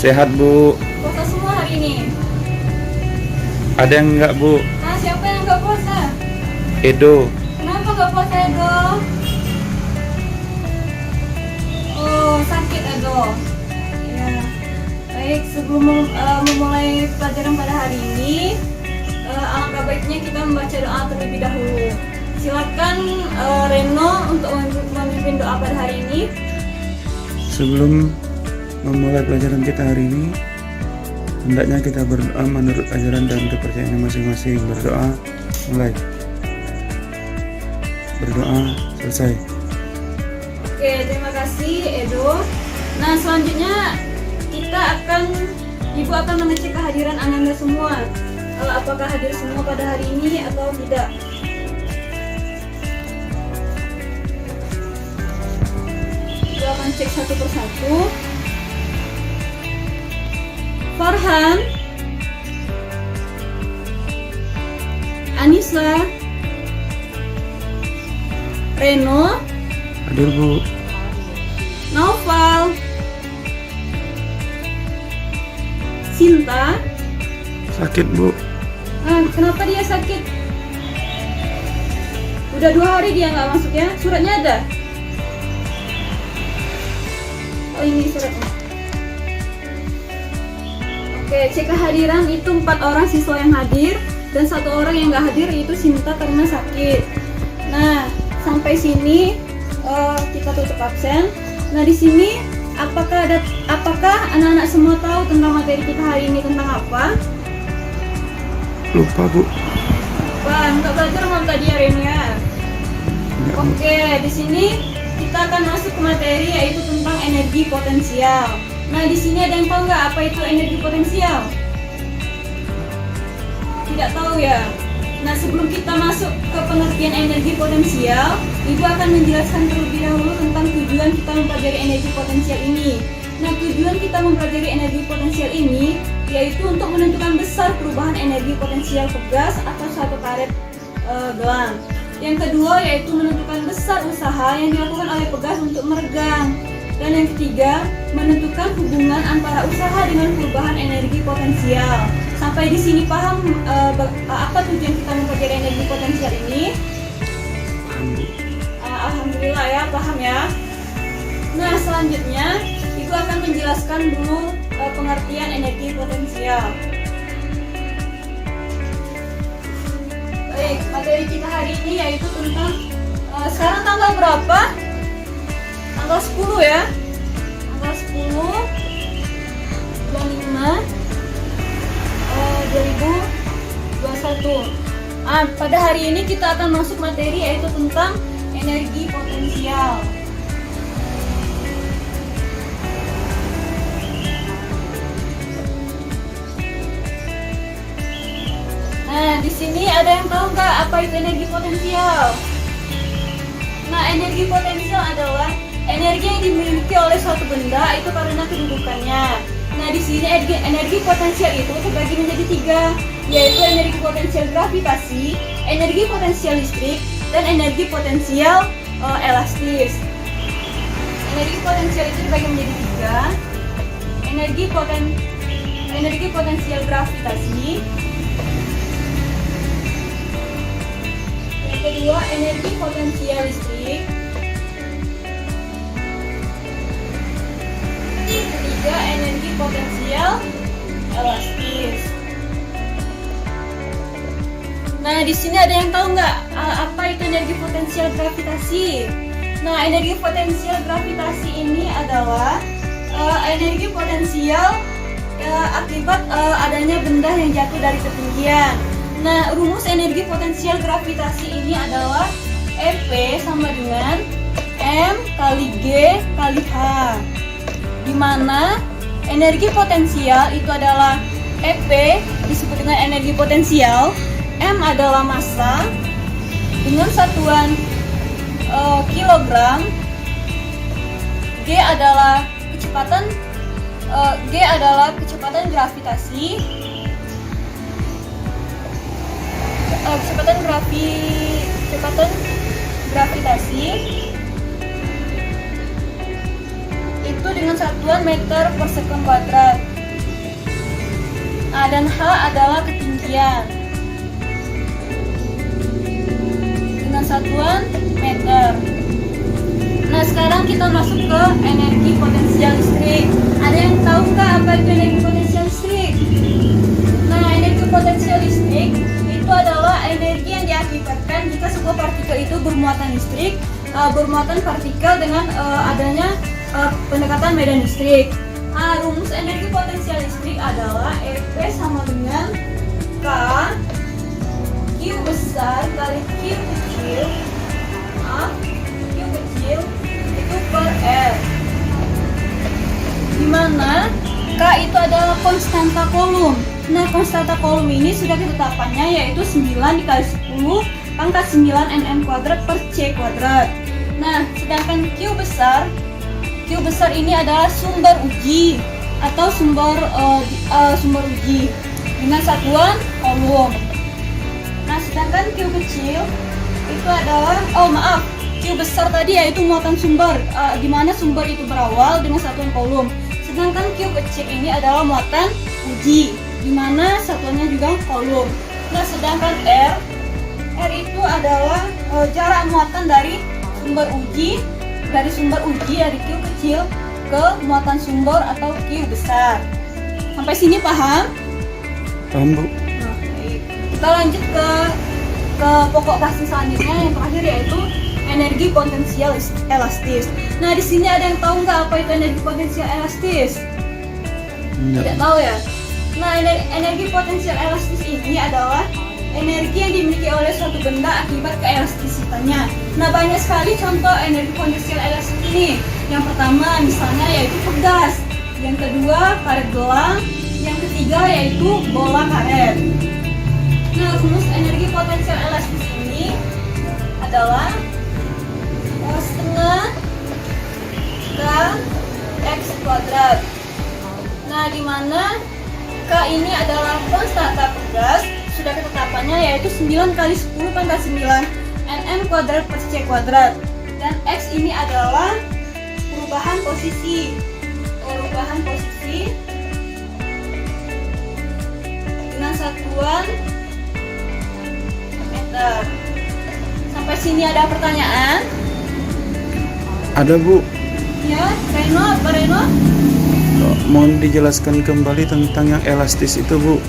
Sehat, Bu. Puasa semua hari ini. Ada yang enggak, Bu? Nah, siapa yang nggak puasa? Edo. Kenapa nggak puasa, Edo? Oh, sakit, Edo. Ya. Baik, sebelum memulai pelajaran pada hari ini, alangkah baiknya kita membaca doa terlebih dahulu. Silakan Reno untuk memimpin doa pada hari ini. Sebelum memulai pelajaran kita hari ini, hendaknya kita berdoa menurut ajaran dan kepercayaan masing-masing. Berdoa, mulai. Berdoa, selesai. Oke, terima kasih Edo. Nah, selanjutnya Ibu akan mengecek kehadiran Ananda semua. Apakah hadir semua pada hari ini atau tidak? Ibu akan cek satu persatu. Farhan, Anissa, Reno, Hadir, Bu. Naufal, Sinta. Sakit, Bu. Kenapa dia sakit? Udah 2 hari dia nggak masuk ya? Suratnya ada? Oh, ini suratnya. Oke, cek kehadiran itu 4 orang siswa yang hadir dan 1 orang yang nggak hadir, yaitu Sinta karena sakit. Nah, sampai sini kita tutup absen. Nah, di sini apakah anak-anak semua tahu tentang materi kita hari ini tentang apa? Lupa, Bu. Wah, nggak belajar malam tadi ya, Ren ya? Enggak, Bu. Oke, di sini kita akan masuk ke materi yaitu tentang energi potensial. Nah, di sini ada yang tahu nggak apa itu energi potensial? Tidak tahu ya? Nah, sebelum kita masuk ke pengertian energi potensial, Ibu akan menjelaskan terlebih dahulu tentang tujuan kita mempelajari energi potensial ini. Nah, tujuan kita mempelajari energi potensial ini yaitu untuk menentukan besar perubahan energi potensial pegas atau satu karet gelang. Yang kedua yaitu menentukan besar usaha yang dilakukan oleh pegas untuk meregang. Dan yang ketiga, menentukan hubungan antara usaha dengan perubahan energi potensial. Sampai di sini paham apa tujuan kita mempelajari energi potensial ini? Paham, Bu. Alhamdulillah ya, paham ya. Nah, selanjutnya Ibu akan menjelaskan dulu pengertian energi potensial. Baik, materi kita hari ini yaitu tentang sekarang tanggal berapa? Tanggal 10 ya. Tanggal 10 bulan 5 2021. Pada hari ini kita akan masuk materi yaitu tentang energi potensial. Nah, di sini ada yang tahu nggak apa itu energi potensial? Nah, energi potensial adalah energi yang dimiliki oleh suatu benda itu karena kedudukannya. Nah, di sini energi potensial itu terbagi menjadi 3, yaitu energi potensial gravitasi, energi potensial listrik, dan energi potensial elastis. Energi potensial itu dibagi menjadi 3, energi potensial gravitasi, yang kedua energi potensial listrik, yang ketiga energi potensial elastis. Nah, di sini ada yang tahu nggak apa itu energi potensial gravitasi? Nah, energi potensial gravitasi ini adalah energi potensial akibat adanya benda yang jatuh dari ketinggian. Nah, rumus energi potensial gravitasi ini adalah EP sama dengan M kali G kali H, di mana energi potensial itu adalah EP disebut dengan energi potensial, M adalah massa dengan satuan kilogram, G adalah kecepatan gravitasi, kecepatan gravitasi itu dengan satuan meter per sekon kuadrat. Dan H adalah ketinggian dengan satuan meter. Nah, sekarang kita masuk ke energi potensial listrik. Ada yang tahu nggak apa itu energi potensial listrik? Nah, energi potensial listrik itu adalah energi yang diakibatkan jika sebuah partikel itu bermuatan listrik, bermuatan partikel dengan adanya pendekatan medan listrik. Rumus energi potensial listrik adalah EP sama dengan K Q besar kali Q kecil Q kecil itu per R, dimana K itu adalah konstanta Coulomb. Nah, konstanta Coulomb ini sudah ketetapannya yaitu 9 dikali 10 pangkat 9 nm kuadrat per C kuadrat. Nah, sedangkan Q besar ini adalah sumber uji atau sumber uji dengan satuan Coulomb. Nah, sedangkan Q kecil itu adalah Q besar tadi yaitu muatan sumber, di mana sumber itu berawal dengan satuan Coulomb. Sedangkan Q kecil ini adalah muatan uji, di mana satuannya juga Coulomb. Nah, sedangkan R itu adalah jarak muatan dari sumber uji dari Q kecil ke muatan sumber atau Q besar. Sampai sini paham? Paham, Bu? Nah, baik. Kita lanjut ke pokok pasti selanjutnya yang terakhir yaitu energi potensial elastis. Nah, di sini ada yang tahu nggak apa itu energi potensial elastis? Tidak tahu ya? Nah, energi potensial elastis ini adalah energi yang dimiliki oleh suatu benda akibat keelastisitannya. Nah, banyak sekali contoh energi potensial elastis ini. Yang pertama misalnya yaitu pegas, yang kedua karet gelang, yang ketiga yaitu bola karet. Nah, rumus energi potensial elastis ini adalah setengah K X kuadrat. Nah, di mana K ini adalah konstanta pegas, sudah ketetapannya yaitu 9 kali 10 pangkat 9 nm kuadrat per C kuadrat. Dan X ini adalah perubahan posisi dengan satuan meter. Sampai sini ada pertanyaan? Ada, Bu. Ya, Reno? Mohon dijelaskan kembali tentang yang elastis itu, Bu.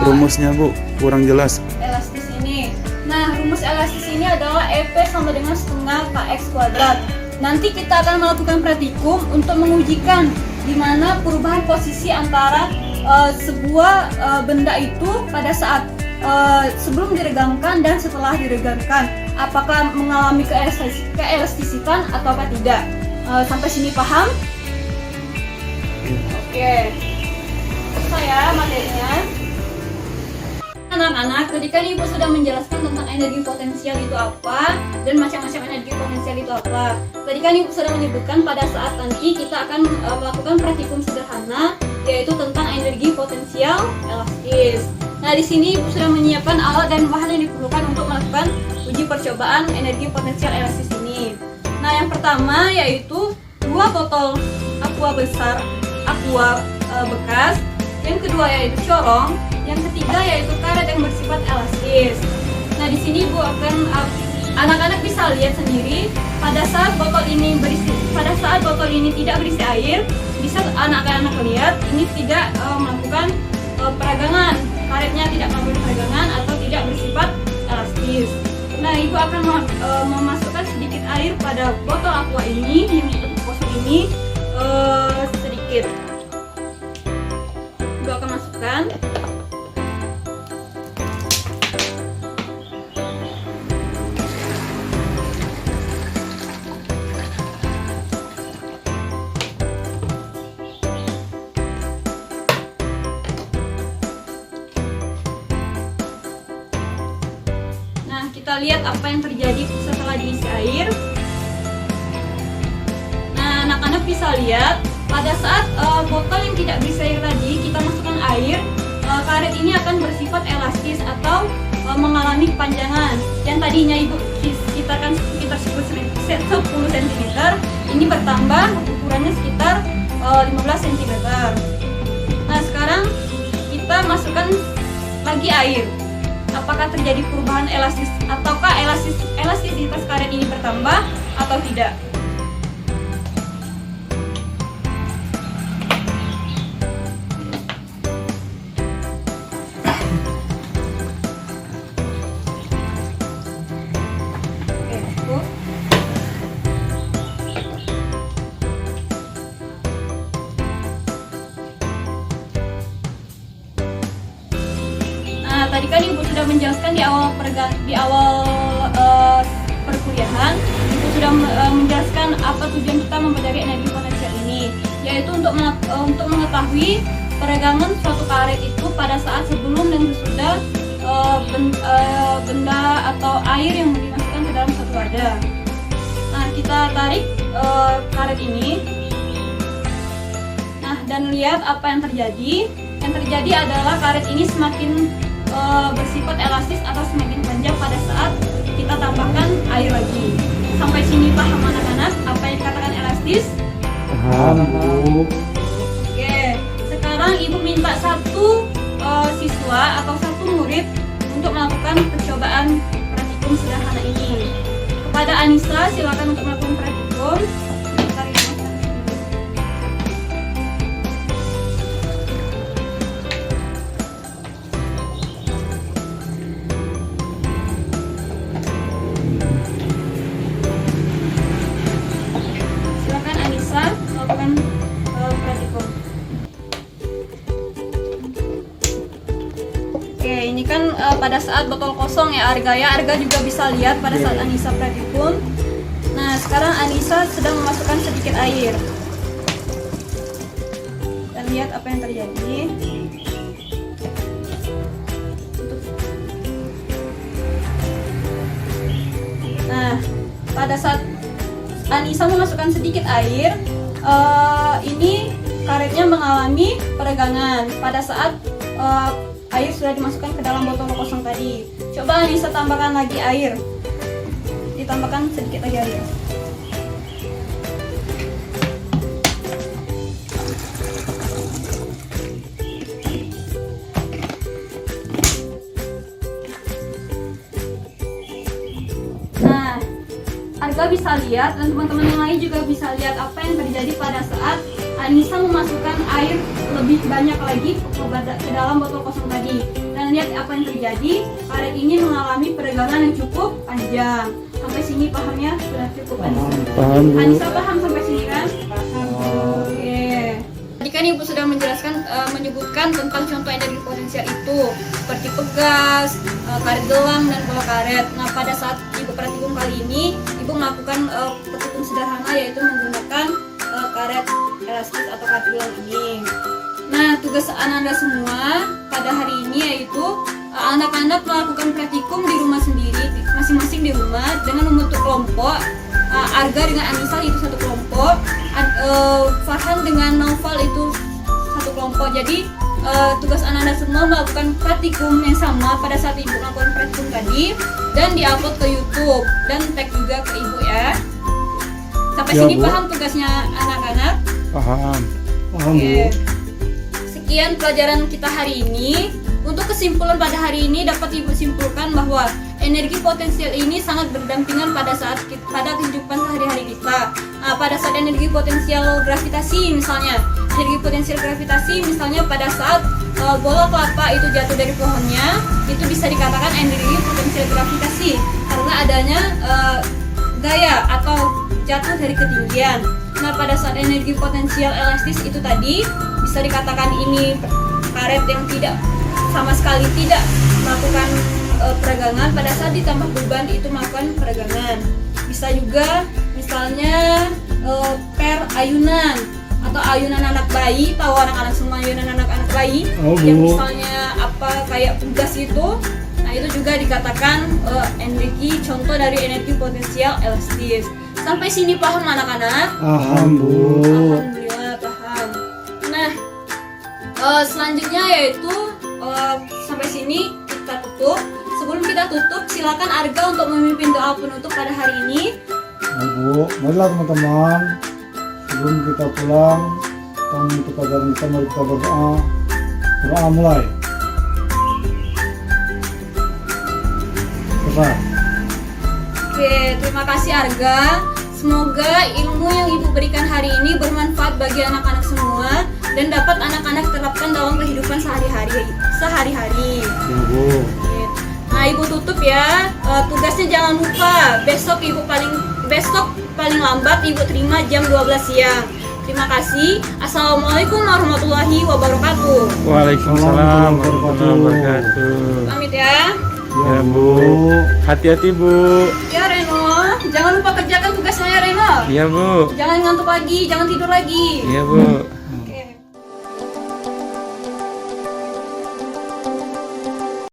Rumusnya, Bu, kurang jelas. Elastis ini. Nah, rumus elastis ini adalah EP sama dengan setengah KX kuadrat. Nanti kita akan melakukan praktikum untuk mengujikan di mana perubahan posisi antara sebuah benda itu pada saat sebelum diregangkan dan setelah diregangkan. Apakah mengalami keelastisitan atau tidak? Sampai sini paham? Oke. Saya materinya. Anak-anak, tadi kan Ibu sudah menjelaskan tentang energi potensial itu apa dan macam-macam energi potensial itu apa. Tadi kan Ibu sudah menyebutkan pada saat nanti kita akan melakukan praktikum sederhana yaitu tentang energi potensial elastis. Nah, di sini Ibu sudah menyiapkan alat dan bahan yang diperlukan untuk melakukan uji percobaan energi potensial elastis ini. Nah, yang pertama yaitu 2 botol aqua besar, aqua bekas. Yang kedua yaitu corong, yang ketiga yaitu karet yang bersifat elastis. Nah, di sini Ibu akan anak-anak bisa lihat sendiri pada saat botol ini tidak berisi air, bisa anak-anak lihat ini tidak melakukan peragangan, karetnya tidak melakukan peragangan atau tidak bersifat elastis. Nah, Ibu akan memasukkan sedikit air pada botol aqua ini yang kosong ini sedikit. Ibu akan masukkan. Nah, kita lihat apa yang terjadi setelah diisi air. Nah, anak-anak bisa lihat pada saat botol yang tidak berisi air tadi kita masukkan air, karet ini akan bersifat elastis atau mengalami kepanjangan. Yang tadinya Ibu sekitar 10 cm, ini bertambah ukurannya sekitar 15 cm. Nah, sekarang kita kita masukkan lagi air. Apakah terjadi perubahan elastis ataukah elastisitas karet ini bertambah atau tidak? Oke, cukup. Nah, tadi kan Ibu sudah menjelaskan di awal perkuliahan, Ibu sudah menjelaskan apa tujuan kita mempelajari energi potensial ini, yaitu untuk mengetahui peregangan suatu karet itu pada saat sebelum dan sesudah benda atau air yang dimasukkan ke dalam satu wadah. Nah, kita tarik karet ini. Nah, dan lihat apa yang terjadi. Yang terjadi adalah karet ini semakin bersifat elastis atau semakin panjang pada saat kita tambahkan air lagi. Sampai sini paham anak-anak apa yang dikatakan elastis? Paham, Bu. Oke, sekarang Ibu minta satu siswa atau satu murid untuk melakukan percobaan praktikum sederhana ini. Kepada Anissa, silakan untuk melakukan praktikum. Silakan Anissa melakukan praktikum. Oke, ini kan pada saat botol kosong ya Arga juga bisa lihat pada saat Anissa praktikum. Nah, sekarang Anissa sedang memasukkan sedikit air. Dan lihat apa yang terjadi. Nah, pada saat Anissa memasukkan sedikit air, ini karetnya mengalami peregangan pada saat air sudah dimasukkan ke dalam botol kosong tadi. Coba Anissa tambahkan lagi air. Ditambahkan sedikit lagi air. Nah, Arga bisa lihat dan teman-teman yang lain juga bisa lihat apa yang terjadi pada saat Anissa memasukkan air lebih banyak lagi ke dalam botol kosong tadi. Dan lihat apa yang terjadi, karet ini mengalami peregangan yang cukup panjang. Sampai sini pahamnya sudah cukup Anissa? Paham, Bu. Anissa paham sampai sini kan? Paham. Oke. Tadi kan Ibu sudah menjelaskan, menyebutkan tentang contoh energi potensial itu seperti pegas, karet gelang, dan bola karet. Nah, pada saat Ibu praktikum kali ini, Ibu melakukan praktikum sederhana yaitu menggunakan karet elastis atau karet gelang ini. Nah, tugas anak-anak semua pada hari ini yaitu anak-anak melakukan praktikum di rumah sendiri, masing-masing di rumah dengan membentuk kelompok. Arga dengan Anissa itu satu kelompok, Farhan dengan Naufal itu satu kelompok. Jadi tugas anak-anak semua melakukan praktikum yang sama pada saat Ibu melakukan praktikum tadi dan diupload ke YouTube dan tag juga ke Ibu ya. Sampai Ya, sini Bu. paham tugasnya anak-anak? Paham. Paham, Bu. Oke. Sekian pelajaran kita hari ini. Untuk kesimpulan pada hari ini dapat Ibu simpulkan bahwa energi potensial ini sangat berdampingan pada kehidupan sehari-hari kita. Nah, pada saat energi potensial gravitasi misalnya, pada saat bola kelapa itu jatuh dari pohonnya, itu bisa dikatakan energi potensial gravitasi karena adanya gaya atau jatuh dari ketinggian. Nah, pada saat energi potensial elastis itu tadi bisa dikatakan ini karet yang sama sekali tidak melakukan peregangan, pada saat ditambah beban itu melakukan peregangan. Bisa juga misalnya per ayunan atau ayunan anak bayi, tahu anak-anak semua ayunan anak-anak bayi yang misalnya kayak pegas itu. Nah, itu juga dikatakan contoh dari energi potensial elastis. Sampai sini paham anak-anak? Paham, Bu. Alhamdulillah paham. Nah, selanjutnya yaitu sampai sini kita tutup. Sebelum kita tutup, silakan Arga untuk memimpin doa penutup pada hari ini. Nah, Bu, marilah teman-teman, sebelum kita pulang, kita pelajaran kita, mari kita berdoa. Doa mulai. Pak. Oke, terima kasih Arga. Semoga ilmu yang Ibu berikan hari ini bermanfaat bagi anak-anak semua dan dapat anak-anak terapkan dalam kehidupan sehari-hari. Ya Bu. Oke. Nah, Ibu tutup ya. Tugasnya jangan lupa besok paling lambat Ibu terima jam 12 siang. Terima kasih. Assalamualaikum warahmatullahi wabarakatuh. Waalaikumsalam warahmatullahi wabarakatuh. Pamit ya. Ya Bu, hati-hati Bu. Ya Reno, jangan lupa kerjakan tugasnya ya Reno. Iya Bu. Jangan ngantuk lagi, jangan tidur lagi. Iya Bu.